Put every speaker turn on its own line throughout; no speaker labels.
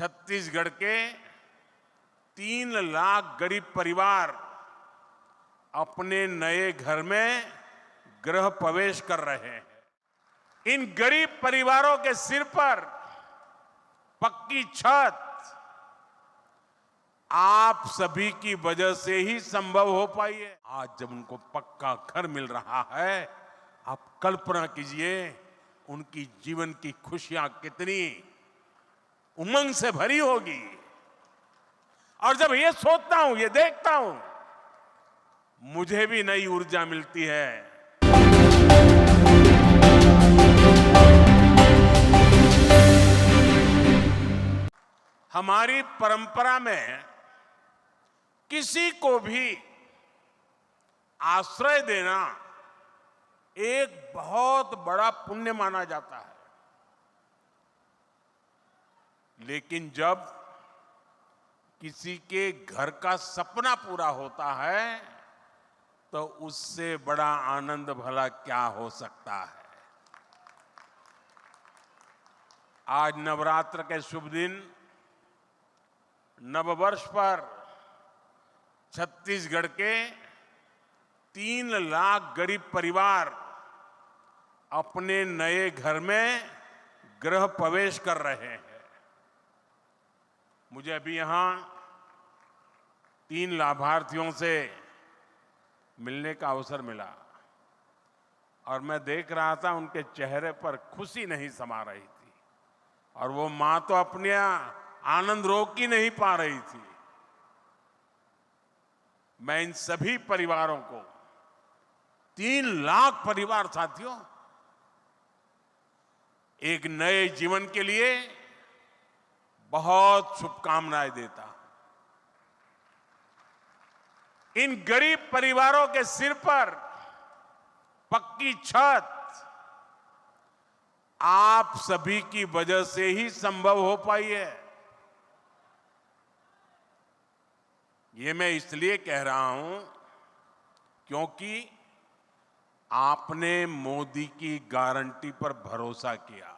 छत्तीसगढ़ के 3 लाख गरीब परिवार अपने नए घर में गृह प्रवेश कर रहे हैं। इन गरीब परिवारों के सिर पर पक्की छत आप सभी की वजह से ही संभव हो पाई है। आज जब उनको पक्का घर मिल रहा है, आप कल्पना कीजिए उनकी जीवन की खुशियां कितनी उमंग से भरी होगी। और जब ये सोचता हूं, ये देखता हूं, मुझे भी नई ऊर्जा मिलती है। हमारी परंपरा में किसी को भी आश्रय देना एक बहुत बड़ा पुण्य माना जाता है। लेकिन जब किसी के घर का सपना पूरा होता है तो उससे बड़ा आनंद भला क्या हो सकता है। आज नवरात्र के शुभ दिन नववर्ष पर छत्तीसगढ़ के 3 लाख गरीब परिवार अपने नए घर में गृह प्रवेश कर रहे हैं। मुझे अभी यहां 3 लाभार्थियों से मिलने का अवसर मिला और मैं देख रहा था उनके चेहरे पर खुशी नहीं समा रही थी और वो मां तो अपने आनंद रोक ही नहीं पा रही थी। मैं इन सभी परिवारों को 3 लाख परिवार साथियों एक नए जीवन के लिए बहुत शुभकामनाएं देता हूं। इन गरीब परिवारों के सिर पर पक्की छत आप सभी की वजह से ही संभव हो पाई है। ये मैं इसलिए कह रहा हूं क्योंकि आपने मोदी की गारंटी पर भरोसा किया।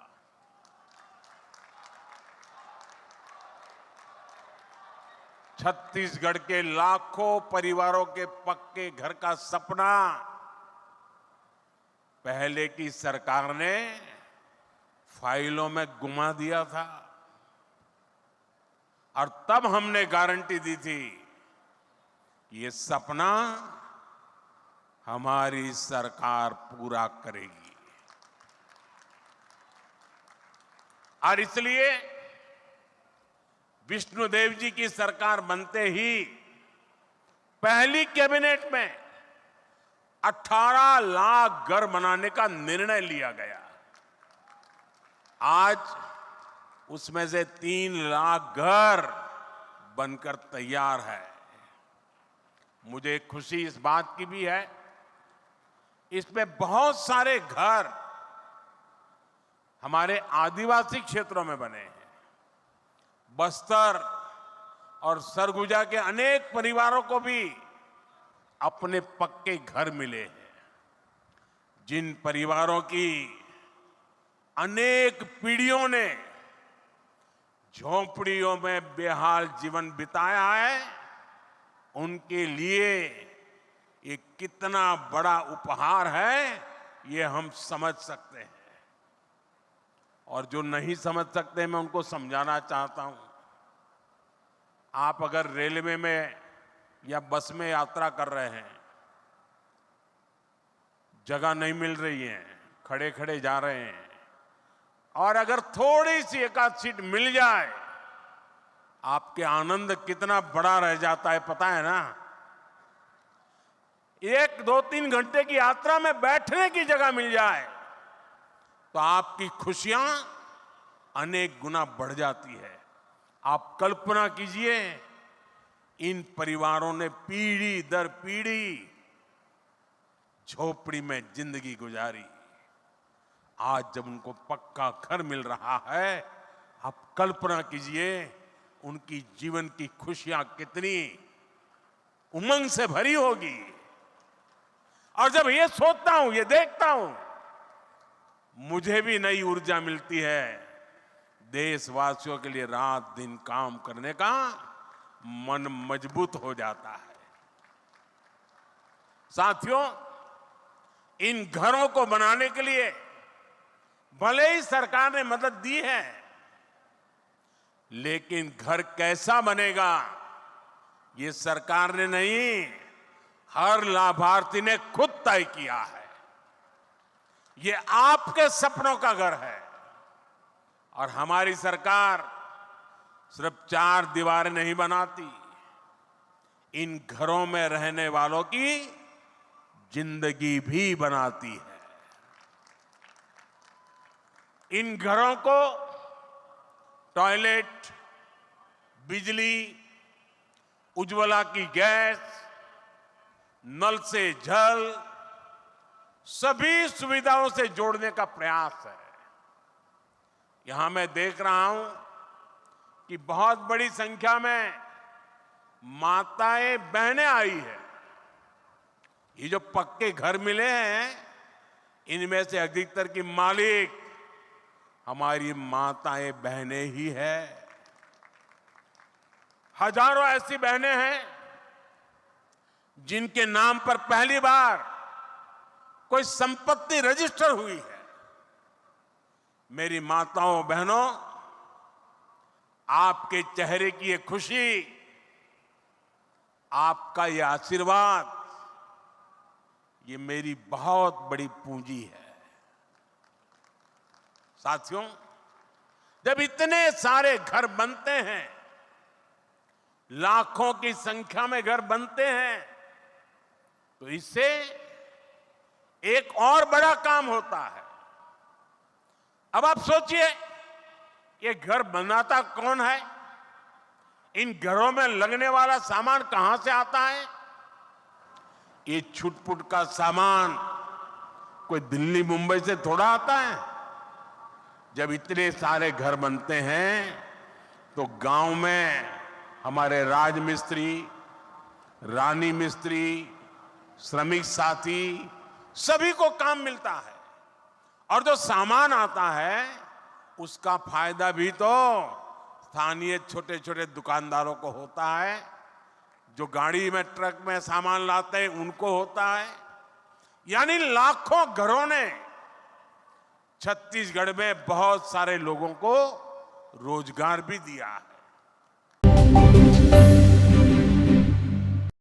छत्तीसगढ़ के लाखों परिवारों के पक्के घर का सपना पहले की सरकार ने फाइलों में गुमा दिया था और तब हमने गारंटी दी थी कि ये सपना हमारी सरकार पूरा करेगी। और इसलिए विष्णुदेव जी की सरकार बनते ही पहली कैबिनेट में 18 लाख घर बनाने का निर्णय लिया गया। आज उसमें से 3 लाख घर बनकर तैयार है। मुझे खुशी इस बात की भी है, इसमें बहुत सारे घर हमारे आदिवासी क्षेत्रों में बने हैं। बस्तर और सरगुजा के अनेक परिवारों को भी अपने पक्के घर मिले हैं। जिन परिवारों की अनेक पीढ़ियों ने झोंपड़ियों में बेहाल जीवन बिताया है, उनके लिए ये कितना बड़ा उपहार है ये हम समझ सकते हैं। और जो नहीं समझ सकते मैं उनको समझाना चाहता हूं। आप अगर रेलवे में या बस में यात्रा कर रहे हैं, जगह नहीं मिल रही है, खड़े खड़े जा रहे हैं और अगर थोड़ी सी एकाध सीट मिल जाए, आपके आनंद कितना बड़ा रह जाता है पता है ना। 1, 2, 3 घंटे की यात्रा में बैठने की जगह मिल जाए तो आपकी खुशियां अनेक गुना बढ़ जाती है। आप कल्पना कीजिए, इन परिवारों ने पीढ़ी दर पीढ़ी झोपड़ी में जिंदगी गुजारी। आज जब उनको पक्का घर मिल रहा है, आप कल्पना कीजिए उनकी जीवन की खुशियां कितनी उमंग से भरी होगी। और जब ये सोचता हूं, ये देखता हूं, मुझे भी नई ऊर्जा मिलती है। देशवासियों के लिए रात दिन काम करने का मन मजबूत हो जाता है। साथियों, इन घरों को बनाने के लिए भले ही सरकार ने मदद दी है, लेकिन घर कैसा बनेगा ये सरकार ने नहीं, हर लाभार्थी ने खुद तय किया है। ये आपके सपनों का घर है और हमारी सरकार सिर्फ 4 दीवारें नहीं बनाती, इन घरों में रहने वालों की जिंदगी भी बनाती है। इन घरों को टॉयलेट, बिजली, उज्ज्वला की गैस, नल से जल, सभी सुविधाओं से जोड़ने का प्रयास है। यहां मैं देख रहा हूं कि बहुत बड़ी संख्या में माताएं बहनें आई है। ये जो पक्के घर मिले हैं, इनमें से अधिकतर की मालिक हमारी माताएं बहनें ही है। हजारों ऐसी बहनें हैं जिनके नाम पर पहली बार कोई संपत्ति रजिस्टर हुई है। मेरी माताओं बहनों, आपके चेहरे की ये खुशी, आपका ये आशीर्वाद, ये मेरी बहुत बड़ी पूंजी है। साथियों, जब इतने सारे घर बनते हैं, लाखों की संख्या में घर बनते हैं, तो इससे एक और बड़ा काम होता है। अब आप सोचिए, ये घर बनाता कौन है? इन घरों में लगने वाला सामान कहां से आता है? ये छुटपुट का सामान कोई दिल्ली मुंबई से थोड़ा आता है। जब इतने सारे घर बनते हैं तो गांव में हमारे राजमिस्त्री, रानी मिस्त्री, श्रमिक साथी, सभी को काम मिलता है। और जो सामान आता है उसका फायदा भी तो स्थानीय छोटे छोटे दुकानदारों को होता है, जो गाड़ी में, ट्रक में सामान लाते हैं उनको होता है। यानी लाखों घरों ने छत्तीसगढ़ में बहुत सारे लोगों को रोजगार भी दिया है।